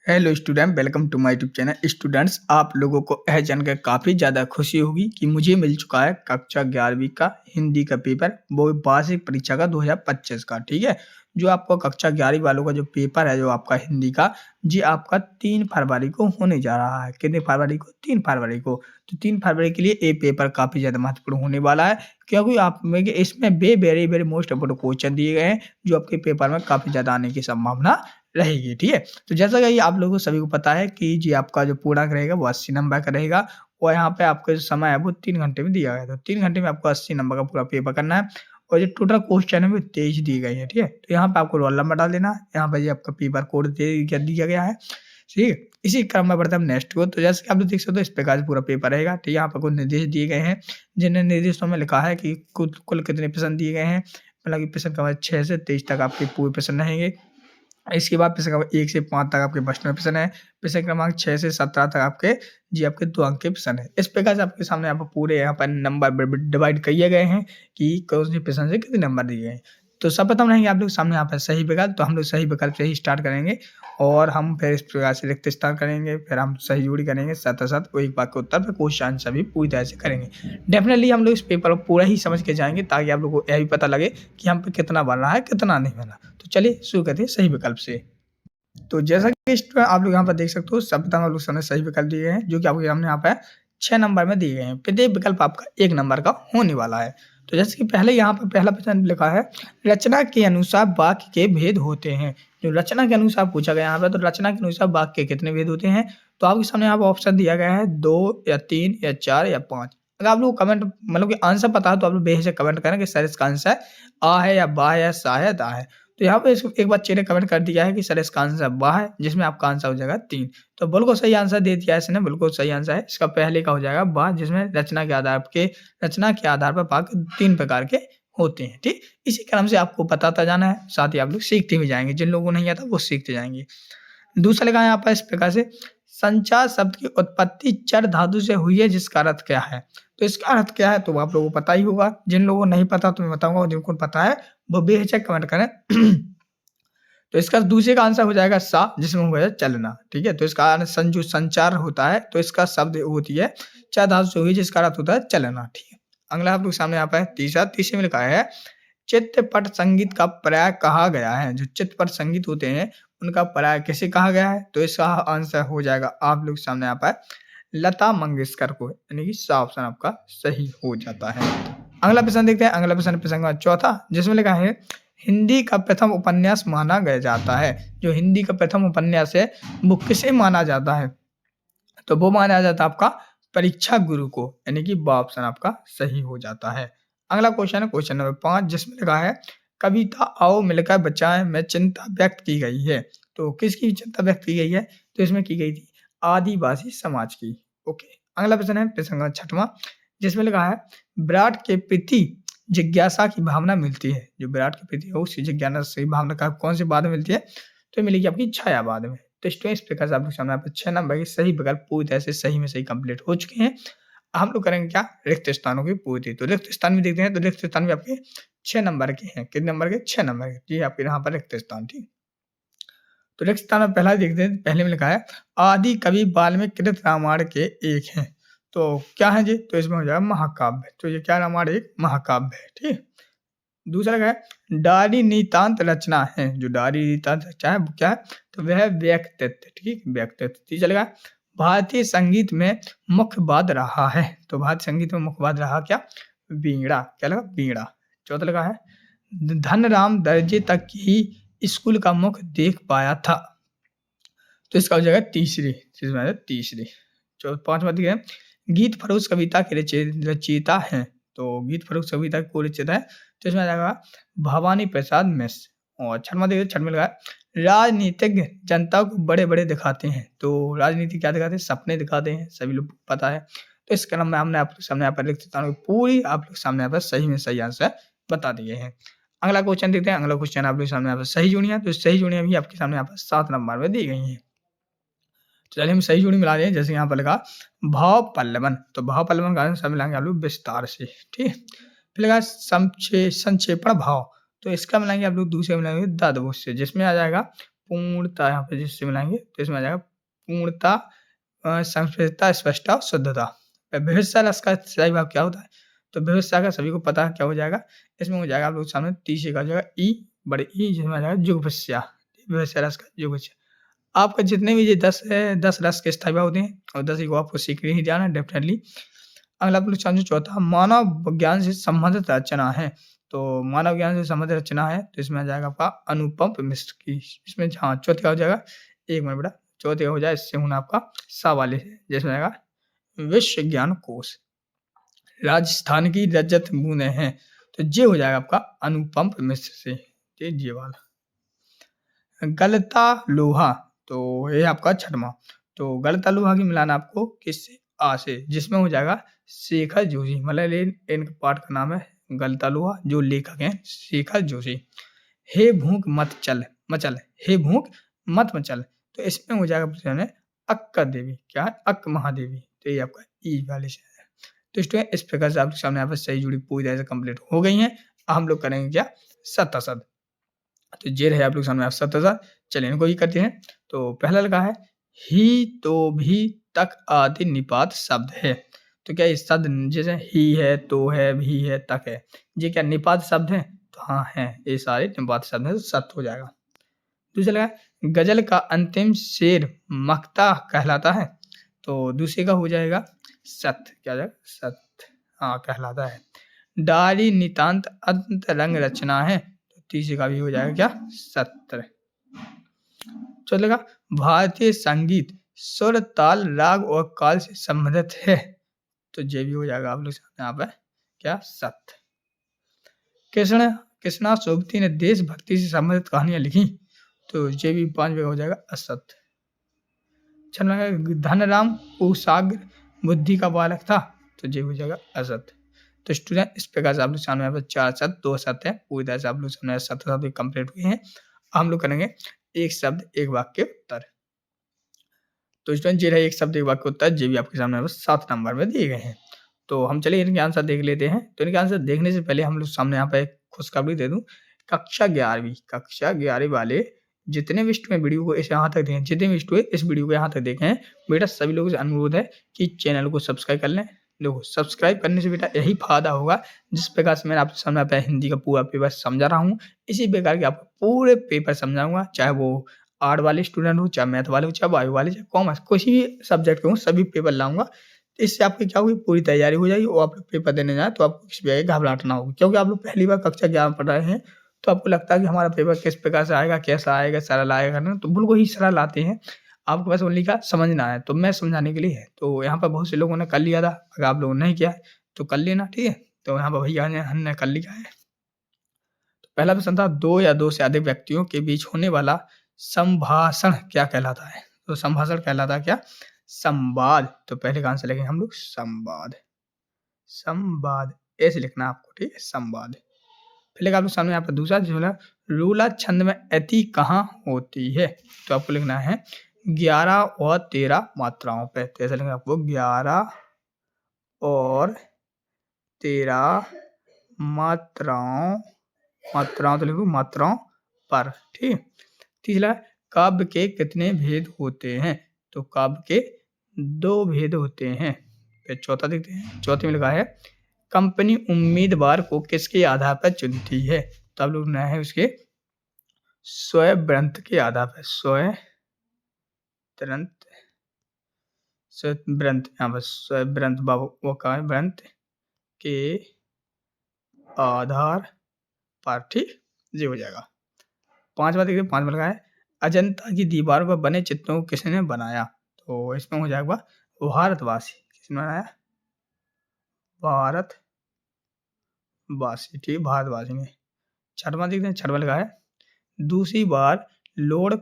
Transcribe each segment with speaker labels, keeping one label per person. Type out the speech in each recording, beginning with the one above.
Speaker 1: Hello student, welcome to my YouTube channel. Students, आप लोगों को यह जानकर काफ़ी ज़्यादा खुशी होगी कि मुझे मिल चुका है कक्षा 11वीं का हिंदी का पेपर, वो वार्षिक परीक्षा का 2025 का। ठीक है, जो आपको कक्षा 11वीं वालों का जो पेपर है, जो आपका हिंदी का, जी आपका 3 फरवरी को होने जा रहा है। कितने फरवरी को? 3 फरवरी को। तो 3 फरवरी के लिए ये पेपर काफ़ी ज़्यादा महत्वपूर्ण होने वाला है, क्योंकि आप में इसमें very very most important question दिए गए हैं, जो आपके पेपर में काफ़ी ज़्यादा आने की संभावना रहेगी। ठीक है, तो जैसा कि आप लोगों को सभी को पता है कि जी आपका जो पूर्णांक रहेगा वो 80 नंबर का रहेगा और यहाँ पे आपका जो समय है वो 3 घंटे में दिया गया है। तो 3 घंटे में आपको 80 नंबर का पूरा पेपर करना है और जो टोटल क्वेश्चन है वो 23 दिए गए हैं। ठीक है, तो यहाँ पे आपको रोल नंबर डाल देना है, यहाँ पे ये आपका पेपर कोड दिया गया है। ठीक है, इसी क्रम में बढ़ते हैं हम नेक्स्ट को। तो जैसे कि आप लोग देख सकते हो, इस प्रकार से पूरा पेपर रहेगा। तो यहाँ पर कुछ निर्देश दिए गए हैं, जिन निर्देशों में लिखा है कि कुल कितने प्रश्न दिए गए हैं। मतलब कि प्रश्न क्रमांक 6 से 23 तक आपके पूरे प्रश्न रहेंगे। इसके बाद प्रश्न क्रमांक 1 से 5 तक आपके प्रश्न में प्रश्न है। प्रश्न क्रमांक 6 से 17 तक आपके आपके 2 अंक के प्रश्न है। इस प्रकार से आपके सामने यहाँ पर पूरे यहाँ पर नंबर डिवाइड किए गए हैं कि कौन से प्रश्न से कितने नंबर दिए गए हैं। तो सर्वप्रथम रहेंगे आप लोग सामने यहाँ पर सही विकल्प, तो हम लोग सही विकल्प से ही स्टार्ट करेंगे और हम फिर इस प्रकार से रिक्त स्थान करेंगे, फिर हम सही जोड़ी करेंगे, साथ ही साथ एक वाक्य उत्तर पर क्वेश्चन आंसर भी पूरी तरह से करेंगे। डेफिनेटली हम लोग इस पेपर को पूरा ही समझ के जाएंगे, ताकि आप लोगों को यह भी पता लगे कि हम पे कितना बन रहा है, कितना नहीं बना। तो चलिए शुरू करते हैं सही विकल्प से। तो जैसा कि आप लोग यहाँ पर देख सकते हो, सर्वप्रथम आप लोग सामने सही विकल्प दिए गए हैं, जो कि आपके सामने यहाँ पे 6 नंबर में दिए गए हैं। प्रत्येक विकल्प आपका 1 नंबर का होने वाला है। तो जैसे कि पहले यहाँ पर पहला प्रश्न लिखा है, रचना के अनुसार वाक्य के भेद होते हैं। जो रचना के अनुसार पूछा गया यहाँ पे, तो रचना के अनुसार वाक्य के कितने भेद होते हैं? तो आपके सामने यहाँ पर ऑप्शन दिया गया है 2 या 3 या 4 या 5। अगर आप लोग कमेंट मतलब कि आंसर पता है तो आप लोग बेहिचक कमेंट करें कि सर इसका आंसर आ है या बा है या सा है या दा है। तो यहाँ पे एक बच्चे ने कमेंट कर दिया है कि सर इसका आंसर बा है, जिसमें आपका आंसर हो जाएगा 3। तो बिल्कुल सही आंसर दे दिया है इसने, बिल्कुल सही आंसर है। इसका पहले का हो जाएगा बा, जिसमें रचना के आधार पर वाक्य 3 प्रकार के होते हैं। ठीक, इसी क्रम से आपको बताता जाना है, साथ ही आप लोग सीखते भी जाएंगे। जिन लोगों को नहीं आता वो सीखते जाएंगे। दूसरा लिखा है यहाँ पर इस प्रकार से, संचार शब्द की उत्पत्ति चर धातु से हुई है, जिसका अर्थ क्या है? तो इसका अर्थ क्या है तो आप लोगों को पता ही होगा। जिन लोगों को नहीं पता तो मैं बताऊंगा, और जिनको पता है वो बेहिचक कमेंट करें। तो इसका दूसरे का आंसर हो जाएगा सा, जिसमें हो गया चलना। ठीक है, तो इसका जो संचार होता है तो इसका शब्द होती है चार धातु से हुई, जिसका अर्थ होता है चलना। ठीक है, अगला आप लोग सामने यहाँ पे तीसरे में लिखा है, चित्रपट संगीत का पर्याय कहा गया है। जो चित्रपट संगीत होते हैं उनका पर्याय किसे कहा गया है? तो इसका आंसर हो जाएगा आप लोग सामने यहाँ पर लता मंगेशकर को, यानी कि सा ऑप्शन आपका सही हो जाता है। अगला प्रश्न देखते हैं। अगला प्रश्न प्रसंग चौथा, जिसमें लिखा है, हिंदी का प्रथम उपन्यास माना गया जाता है। जो हिंदी का प्रथम उपन्यास है वो किसे माना जाता है? तो वो माना जाता है आपका परीक्षा गुरु को, यानी कि बा ऑप्शन आपका सही हो जाता है। अगला क्वेश्चन है क्वेश्चन नंबर 5, जिसमें लिखा है, कविता आओ मिलकर बचाएं में चिंता व्यक्त की गई है। तो किसकी चिंता व्यक्त की गई है? तो इसमें की गई थी आदिवासी समाज की। ओके, अगला प्रश्न है प्रश्न 6वां, जिसमें लिखा है, विराट के प्रति जिज्ञासा की भावना मिलती है। जो विराट के प्रति है उसकी जिज्ञासा की भावना का कौन से बाद में मिलती है? तो मिलेगी आपकी छायावाद में। तो इस प्रकार से आप लोग सामने यहाँ पे 6 नंबर के सही विकल्प पूरी तरह से सही में सही कंप्लीट हो चुके हैं। हम लोग करेंगे क्या? रिक्त स्थानों की पूर्ति। तो रिक्त स्थान भी देखते हैं, तो रिक्त स्थान भी आपके 6 नंबर के हैं। कितने नंबर के? 6 नंबर के। जी आपके यहाँ पर रिक्त स्थान। ठीक, तो रिक्त स्थान में पहला देखते हैं। पहले में लिखा है, आदि कवि वाल्मीकि कृत रामायण के एक हैं। तो क्या है जी? तो इसमें हो जाएगा महाकाव्य। तो ये क्या रामायण? एक महाकाव्य है। ठीक, दूसरा क्या है? डारी नितांत रचना है। जो डारी नितांत रचना है वो क्या है? तो वह व्यक्तित्व। ठीक, व्यक्तित्व। तीसरा लगा, भारतीय संगीत में मुख्य वाद्य रहा है। तो भारतीय संगीत में मुख्य वाद्य रहा क्या? वीणा। क्या लगा? वीणा। चौथा लगा है, धनराम दर्जे तक ही स्कूल का मुख देख पाया था। तो इसका हो जाएगा तीसरी। पांचवा दिया है, गीत फरोश कविता के रचयिता हैं। तो गीत फरोश कविता को रचयिता है, तो इसमें आ जाएगा भवानी प्रसाद मिश्र। और छठवां लगा, राजनीतिज्ञ जनता को बड़े बड़े दिखाते हैं। तो राजनीति क्या दिखाते हैं? सपने दिखाते हैं, सभी लोग को पता है। तो इस क्रम में हमने आपके सामने यहाँ पर लिख देता हूँ, पूरी आप लोग सामने यहाँ पर सही में सही आंसर बता दिए हैं। अगला क्वेश्चन देखते हैं। अगला क्वेश्चन आप लोग सामने यहाँ पर सही जोड़ियां, तो सही जोड़ियां भी आपके सामने यहाँ पर 7 नंबर में दी गई हैं। तो चलिए हम सही जोड़ी मिला दें। जैसे यहाँ पर लगा भाव पल्लवन, तो भाव पल्लवन का आंसर मिलाएंगे आप लोग विस्तार से। ठीक, फिर लगा संक्षेपण भाव, तो इसका मिलाएंगे आप लोग दूसरे मिलाएंगे ददभुज से, जिसमें आ जाएगा पूर्णता यहाँ पे जिससे मिलाएंगे तो इसमें आ जाएगा पूर्णता, संस्कृतता, स्पष्टता और शुद्धता। विविधता रस का सही भाव क्या होता है? तो विविधता का सभी को पता है क्या हो जाएगा, इसमें हो जाएगा आप लोग सामने तीसरे का हो जाएगा ई, बड़े ई, जिसमें आ जाएगा जुगपस्या, विविधता रस का जुगपस्या। आपका जितने भी ये 10 है, 10 रस के स्थायी भाव होते हैं और 10 को आपको सीख ही जाना है डेफिनेटली। अगला प्रश्न चौथा, मानव विज्ञान से संबंधित रचना है। तो मानव ज्ञान से संबंधित रचना है तो इसमें आ जाएगा आपका अनुपम मिश्र की। इसमें हाँ चौथे का हो जाएगा, एक मिनट बेटा, चौथे का हो जाए इससे होना आपका सा वाले से, जिसमें आएगा विश्व ज्ञान कोश। राजस्थान की रजत बूंदें हैं तो ये हो जाएगा आपका अनुपम मिश्र से, ये वाला। गलता लोहा, तो ये आपका छठवां। तो गलता लोहा की मिलान आपको किससे? आ से, जिसमें हो जाएगा शेखर जोशी। मतलब इनके पाठ का नाम है गलता लोहा, जो लेखक हैं शेखर जोशी। हे भूख मत चल मचल, हे भूख मत मचल, तो इसमें हो जाएगा प्रश्न है अक्का देवी, क्या है? अक्क महादेवी। तो ये आपका ई वाले से है। तो स्टूडेंट इस प्रकार से आपके सामने यहाँ पर सही जुड़ी पूरी तरह से कंप्लीट हो गई हैं। हम लोग करेंगे क्या? सतासद। तो ये रहे आप लोग सामने आप सतासद। चलिए इनको ही करते हैं। तो पहला लगा है ही, तो, भी, तक आदि निपात शब्द है। तो क्या ये शब्द जैसे ही है, तो है, भी है, तक है, ये क्या निपात शब्द है? तो हाँ है, ये सारे निपात शब्द है, तो सत हो जाएगा। दूसरा लगा गजल का अंतिम शेर मक्ता कहलाता है। तो दूसरे का हो जाएगा सत, क्या हो जाएगा? सत, हाँ कहलाता है। डाली नितांत अंतरंग रचना है, तो तीसरे का भी हो जाएगा क्या? सत्र। चलेगा भारतीय संगीत स्वर, ताल, राग और काल से संबंधित है। तो ये भी हो जाएगा आप लोग यहाँ पे क्या? सत। कृष्णा सोबती ने देशभक्ति से संबंधित कहानियां लिखी। तो ये भी 5 हो जाएगा असत। धनराम कुशाग्र बुद्धि का बालक था। तो ये हो जाएगा असत। तो स्टूडेंट इस प्रकार से आप लोग सामने यहाँ पर 4 सत 2 सत है, पूरी तरह से आप लोग सामने 7 शब्द कंप्लीट हुए हैं। हम लोग करेंगे एक शब्द एक वाक्य उत्तर। तो स्टूडेंट ये रहे एक शब्द एक वाक्य उत्तर, ये भी आपके सामने 7 नंबर में दिए गए हैं। तो हम चलिए इनके आंसर देख लेते हैं। तो इनके आंसर देखने से पहले हम लोग सामने यहाँ पे एक खुशखबरी दे दूं। कक्षा 11वीं वाले जितने भी स्टूडेंट वीडियो को इस यहाँ तक देखें, जितने भी स्टूडेंट इस वीडियो को यहाँ तक देखें हैं, बेटा सभी लोगों से अनुरोध है कि चैनल को सब्सक्राइब कर लें। देखो सब्सक्राइब करने से बेटा यही फायदा होगा, जिस प्रकार से मैं आपके सामने आपका हिंदी का पूरा पेपर समझा रहा हूँ, इसी प्रकार के आपको पूरे पेपर समझाऊंगा, चाहे वो आर्ट वाले स्टूडेंट हो, चाहे मैथ वाले हो, चाहे बायो वाले, चाहे कॉमर्स, किसी भी सब्जेक्ट के हो, सभी पेपर लाऊंगा। इससे आपकी क्या होगी? पूरी तैयारी हो जाएगी और आप लोग पेपर देने जाए तो आपको किसी भी घबराहट ना होगी, क्योंकि आप लोग पहली बार कक्षा 11 पढ़ रहे हैं, तो आपको लगता है कि हमारा पेपर किस प्रकार से आएगा, कैसा आएगा, सरल आएगा ना, तो बिल्कुल ही सरल आते हैं। आपको बस ओनली का समझना है, तो मैं समझाने के लिए है। तो यहाँ पर बहुत से लोगों ने कर लिया था, अगर आप लोगों ने नहीं किया है तो कर लेना, ठीक है। तो यहाँ पर भैया ने हमने कर लिया है। तो पहला प्रश्न था 2 या 2 से अधिक व्यक्तियों के बीच होने वाला संभाषण क्या कहलाता है? तो संभाषण कहलाता है क्या? संवाद। तो पहले का आंसर लेंगे हम लोग संवाद। संवाद ऐसे लिखना आपको, ठीक है, संवाद। फिर आपके सामने यहाँ पर दूसरा जो है रूला छंद में अति कहाँ होती है? तो आपको लिखना है 11 और 13 मात्राओं पे। तो ऐसा लिखना आपको 11 और 13 मात्राओं तो लिखो मात्राओं पर, ठीक। तीसरा काव्य के कितने भेद होते हैं? तो काव्य के 2 भेद होते हैं। फिर चौथा देखते हैं, चौथे में लिखा है कंपनी उम्मीदवार को किसके आधार पर चुनती है? तो आप लोग ना है उसके स्वयं के आधार पर, स्वयं यहाँ पर स्वयं वो का व्रंत के आधार पर, ठीक, ये हो जाएगा। 5वां देखिए, 5 में लगा है अजंता की दीवारों पर बने चित्रों को किसने बनाया? तो इसमें हो जाएगा भारतवासी। किसने बनाया? भारतवासी, ठीक, भारतवासी ने। 6वां देखते हैं, 6वां लगा है दूसरी बार लॉर्ड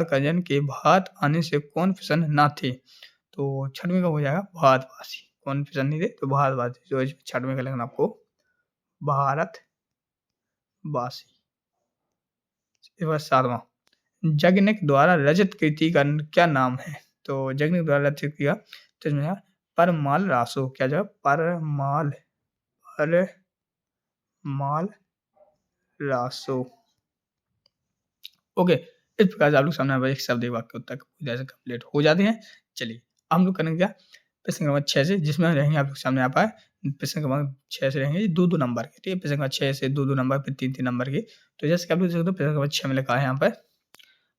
Speaker 1: कर्जन के भारत आने से कौन प्रसन्न ना थे? तो 6वें का हो जाएगा भारतवासी। कौन प्रसन्न नहीं थे? तो भारतवासी। तो 6वें का लगना आपको भारतवासी। 7वां जगनिक द्वारा रचित कृति का क्या नाम है? तो जगनिक द्वारा रचित किया तो इसमें परमाल रासो, क्या जगह परमाल रासो। ओके, इस प्रकार से आप लोग सामने यहाँ पर एक शब्द एक वाक्य उत्तर पूरी तरह से कंप्लीट हो जाते हैं। चलिए अब हम लोग करेंगे क्या, प्रश्न क्रमांक 6 से, जिसमें रहेंगे आप लोग सामने यहाँ पर प्रश्न क्रमांक 6 से रहेंगे 2-2 नंबर के, ठीक है। प्रश्न क्रमांक 6 से 2-2 नंबर, फिर 3-3 नंबर के। तो जैसे कि आप लोग देख सकते हो प्रश्न क्रमांक 6 में लिखा है यहाँ पर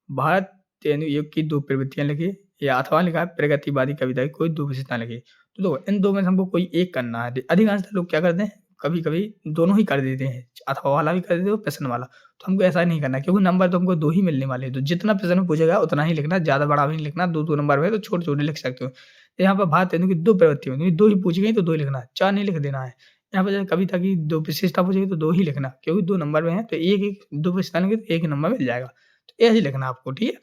Speaker 1: भारत युग की 2 प्रवृत्तियाँ लिखिए, या अथवा लिखा है प्रगतिवादी कविता की कोई 2 विशेषताएँ लिखिए। तो देखो इन 2 में से हमको कोई एक करना है। अधिकांशतः लोग क्या करते हैं, कभी-कभी दोनों ही कर देते हैं, अथवा वाला भी कर देते हो, प्रश्न वाला। तो हमको ऐसा नहीं करना है, क्योंकि नंबर तो हमको 2 ही मिलने वाले हैं। तो जितना प्रश्न में पूछा गया उतना ही लिखना, ज़्यादा बड़ा भी नहीं लिखना। 2-2 नंबर में तो छोटे-छोटे लिख सकते हो। तो यहाँ पर भारत की 2 प्रवृत्तियाँ होंगी, 2 ही पूछी गई तो 2 ही लिखना है, 4 नहीं लिख देना है। यहाँ पर जैसे कविता की 2 विशेषता पूछी गई तो 2 ही लिखना, क्योंकि 2 नंबर में है तो 1-1 2 विशेषता लेंगे तो 1 ही नंबर मिल जाएगा। तो ऐसे लिखना आपको, ठीक है।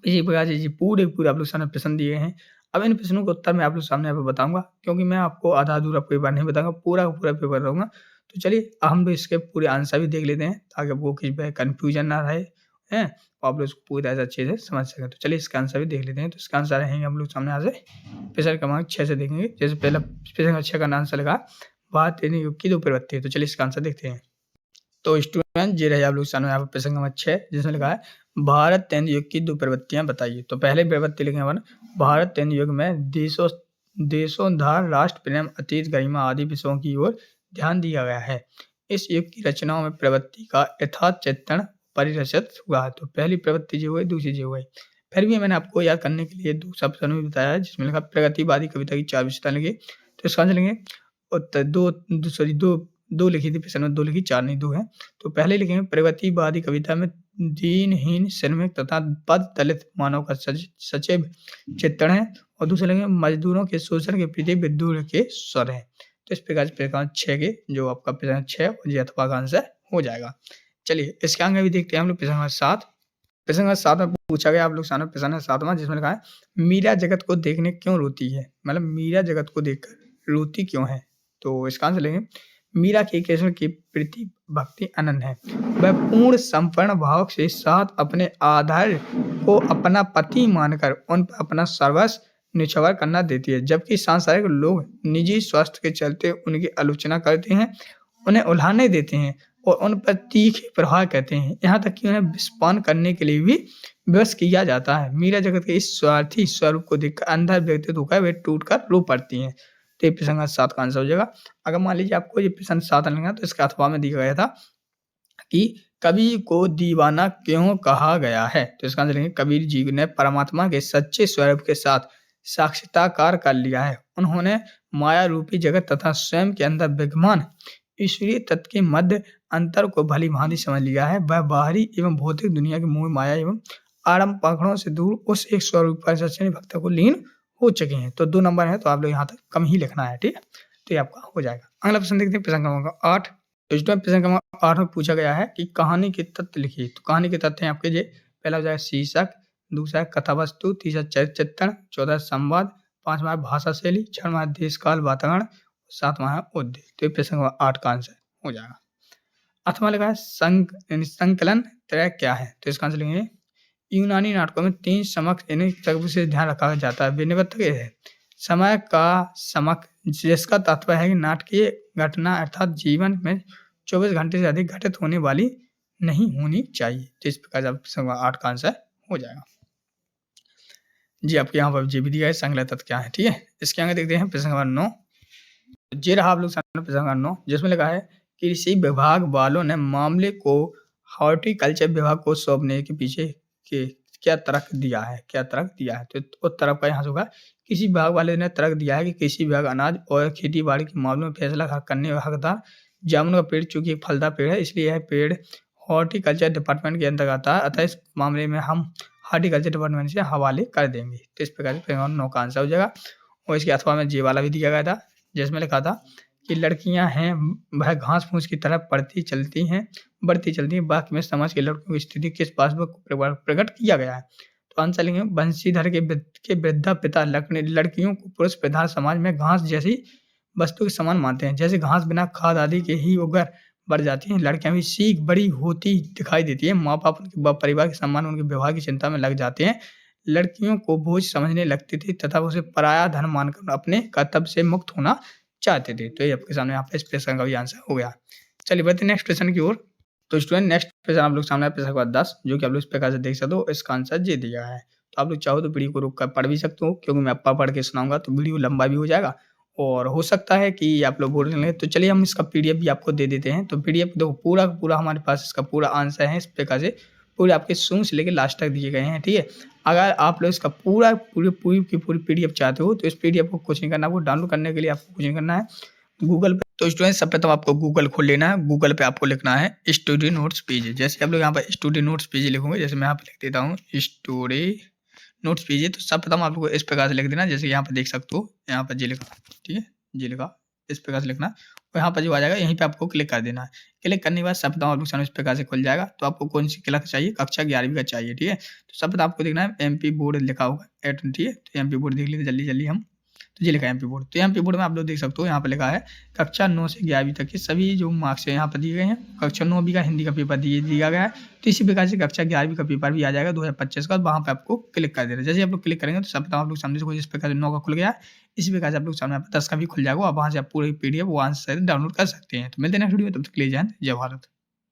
Speaker 1: इसी प्रकार से जी पूरे पूरे आप लोग सामने प्रश्न दिए हैं। अब इन प्रश्नों के उत्तर मैं आप लोग सामने यहाँ पे बताऊँगा, क्योंकि मैं आपको आधा-अधूरा पेपर नहीं बताऊँगा, पूरा का पूरा पेपर दूँगा। तो चलिए हम लोग इसके पूरे आंसर भी देख लेते हैं, ताकि आपको किसी पे कन्फ्यूजन ना रहे, हैं? और आप लोग इसको पूरी तरह से अच्छे से समझ सकें। तो चलिए इसका आंसर भी देख लेते हैं। तो इसका आंसर रहेंगे हम लोग सामने यहाँ से प्रश्न क्रमांक 6 से देखेंगे। जैसे पहला प्रश्न क्रमांक 6 का आंसर लिखा भारत युग की 2 प्रवृत्ति है। तो चलिए इसका आंसर देखते हैं। तो स्टूडेंट ये रहे आप लोग सामने यहाँ पे प्रश्न नंबर 6, जिसमें लिखा है भारत युग की 2 प्रवृत्तियाँ बताइए। तो पहले प्रवृत्ति लिखेंगे अपन, भारत युग में देशोद्धार, राष्ट्र प्रेम, अतीत गरिमा आदि विषयों की ओर ध्यान दिया गया है। इस युग की रचनाओं में प्रवृत्ति का यथार्थ चित्रण परिलक्षित हुआ है। तो पहली प्रवृत्ति जो हुई, दूसरी जो हुई। फिर भी मैंने आपको याद करने के लिए 2 शब्द भी बताया है, जिसमें लिखा प्रगतिवादी कविता की 4 विशेषता लिखिए। तो इसका आंसर लेंगे उत्तर 2 लिखी थी प्रश्न में, 2 लिखी, 4 नहीं 2 है। तो पहले लिखेंगे प्रगतिवादी कविता में दीनहीन, श्रमिक तथा पद दलित मानव का सचिव चित्रण है, और दूसरे लिखेंगे मजदूरों के शोषण के प्रति विद्रोह के स्वर है। तो इस प्रकार से प्रश्न 6 के जो आपका प्रश्न 6 ये अथवा का आंसर हो जाएगा। चलिए इसके आगे भी देखते हैं हम लोग प्रश्न नंबर 7। प्रश्न नंबर 7 में पूछा गया आप लोग सामने प्रश्न है 7वां, जिसमें लिखा है मीरा जगत को देखने क्यों रोती है, मतलब मीरा जगत को देखकर रोती क्यों है। तो इसका आंसर लेंगे मीरा की कृष्ण के प्रति भक्ति अनन्य है, वह पूर्ण समर्पण भाव के साथ अपने आधार को अपना पति मानकर उन पर अपना सर्वस्व निछावर करना देती है, जबकि सांसारिक लोग निजी स्वास्थ्य के चलते उनकी आलोचना करते हैं, उन्हें उल्हाने देते हैं और उन पर तीखे प्रहार कहते हैं, यहाँ तक कि उन्हें विषपान करने के लिए भी विवश किया जाता है। मीरा जगत के इस स्वार्थी स्वरूप को देखकर अंधा व्यक्तित्व होकर वे टूटकर रो पड़ती हैं। तो ये प्रश्न 7 का आंसर हो जाएगा। अगर मान लीजिए आपको ये प्रश्न 7 लगेगा तो इसका अथवा में दिया गया था कि कवि को दीवाना क्यों कहा गया है। तो इसका आंसर लेंगे कबीर जी ने परमात्मा के सच्चे स्वरूप के साथ साक्षात्कार कर लिया है। उन्होंने माया रूपी जगत तथा स्वयं के अंदर विद्यमान ईश्वरीय तत्व के मध्य अंतर को भली भांति समझ लिया है। वह बाहरी एवं भौतिक दुनिया के मोह माया एवं आरंभ पकड़ों से दूर उस एक स्वरूप पर सच्चे भक्त को लीन हो चुके हैं। तो 2 नंबर है, तो आप लोग यहाँ तक कम ही लिखना है, ठीक है। तो ये आपका हो जाएगा। अगला प्रश्न देखते हैं प्रश्न क्रमांक 8। तो इसमें प्रश्न क्रमांक 8 में पूछा गया है कि कहानी के तत्व लिखिए। तो कहानी के तथ्य हैं आपके ये, पहला हो जाएगा शीर्षक, दूसरा है कथा वस्तु, तीसरा चरित्र चित्रण, चौथा संवाद, 5वां है भाषा शैली, 6वां है देश काल वातावरण, 7वां है उद्देश्य। तो ये प्रश्न क्रमांक 8 का आंसर हो जाएगा। अथवा लिखा है संकलन त्रय क्या है। तो इसका आंसर लिखेंगे यूनानी नाटकों में 3 समक से ध्यान रखा जाता है। विनिवत है समय का समक, जिसका तात्पर्य है कि नाटकीय घटना अर्थात जीवन में 24 घंटे से अधिक घटित होने वाली नहीं होनी चाहिए। तो इस प्रकार से 8 का आंसर हो जाएगा। जी आपके यहाँ पर जे भी दिया है संकलन तत्व क्या है, ठीक है। इसके आगे देखते हैं प्रश्न नंबर 9। ये रहा आप लोग सामने प्रश्न नंबर 9, जिसमें लिखा है कृषि विभाग वालों ने मामले को हॉर्टिकल्चर विभाग को सौंपने के पीछे के क्या तर्क दिया है, क्या तर्क दिया है। तो उस तरफ का यहाँ से होगा कृषि विभाग वाले ने तर्क दिया है कि कृषि विभाग अनाज और खेती बाड़ी के मामलों में फैसला करने का हकदार जामुन का पेड़ चूंकि एक फलदार पेड़ है, इसलिए यह पेड़ हॉर्टिकल्चर डिपार्टमेंट के अंतर्गत आता है, अतः इस मामले में हम हॉर्टिकल्चर डिपार्टमेंट से हवाले कर देंगे। तो इस प्रकार से 9 का आंसर हो जाएगा। और इसके अथवा में जे वाला भी दिया गया था, जिसमें लिखा था कि लड़कियां हैं वह घास फूस की तरह बढ़ती चलती हैं, बाकी में समाज के लड़कियों की स्थिति किस बात पर प्रकट किया गया है। तो आंसर लेंगे बंशीधर के वृद्धा पिता लड़कियों को पुरुष प्रधान समाज में घास जैसी वस्तु के समान मानते हैं। जैसे घास बिना खाद आदि के ही उगर बढ़ जाती हैं, लड़कियां भी सीख बड़ी होती दिखाई देती है। माँ बाप उनके परिवार के सम्मान उनके व्यवहार की चिंता में लग जाते हैं, लड़कियों को बोझ समझने लगती थी तथा उसे पराया धन मानकर अपने कर्तव्य से मुक्त होना चाहते थे। तो ये आपके सामने यहाँ पे इस प्रश्न का भी आंसर हो गया। चलिए बढ़ते नेक्स्ट प्रश्न की ओर। तो स्टूडेंट नेक्स्ट क्वेश्चन आप लोग सामने है प्रश्न नंबर 10 जो कि आप लोग इस प्रकार से देख सकते हो, इसका आंसर ये दिया है। तो आप लोग चाहो तो वीडियो को रोक कर पढ़ भी सकते हो, क्योंकि मैं पढ़ के सुनाऊँगा तो वीडियो लंबा भी हो जाएगा और हो सकता है कि आप लोग बोलने लगे। तो चलिए हम इसका पीडीएफ भी आपको दे देते हैं। तो पीडीएफ देखो पूरा का पूरा हमारे पास इसका पूरा आंसर है, इस प्रकार से पूरे आपके शुरू से लेके लास्ट तक दिए गए हैं, ठीक है? अगर आप लोग इसका पूरी की पूरी पीडीएफ चाहते हो तो इस पीडीएफ को कुछ नहीं करना, आपको डाउनलोड करने के लिए आपको कुछ नहीं करना है। गूगल पे तो स्टूडेंट सबसे तो आपको गूगल खोल लेना है। गूगल पे आपको लिखना है स्टडी नोट्स पेज। जैसे आप लोग यहाँ पर स्टडी नोट्स पेज लिखोगे, जैसे मैं यहाँ पे लिख देता हूँ स्टडी नोट्स पेज, तो सर्वप्रथम आप लोग को इस प्रकार से लिख देना, जैसे यहाँ पे देख सकते हो, यहाँ पर जी लिखा, ठीक है, जी लिखा, इस प्रकार से लिखना और यहाँ पर जो आ जाएगा यहीं पे आपको क्लिक कर देना है। क्लिक करने के बाद सर्वप्रथम आप लोग सामने इस प्रकार से खुल जाएगा। तो आपको कौन सी क्लास चाहिए? कक्षा 11वीं का चाहिए, ठीक है। तो सर्वप्रथम आपको देखना है एमपी बोर्ड लिखा होगा, ठीक है। तो एमपी बोर्ड देख लीजिए जल्दी हम। तो ये लिखा है एमपी बोर्ड। तो एमपी बोर्ड में आप लोग देख सकते हो, यहाँ पर लिखा है कक्षा 9 से 11वीं तक के सभी जो मार्क्स है यहाँ पर दिए गए हैं। कक्षा 9वीं का हिंदी का पेपर दिया गया है। तो इसी प्रकार से कक्षा 11वीं का पेपर भी आ जाएगा 2025 का, वहाँ पे आपको क्लिक कर देना है। जैसे आप लोग क्लिक करेंगे तो सब आप लोग सामने से कुछ इस प्रकार से 9 का खुल गया। इसी प्रकार से आप लोग सामने 10 का भी खुल जाएगा और वहाँ से आप पूरी पीडीएफ वो आंसर डाउनलोड कर सकते हैं। तो मिलते हैं नेक्स्ट वीडियो में, तब तक के लिए जय हिंद, जय भारत।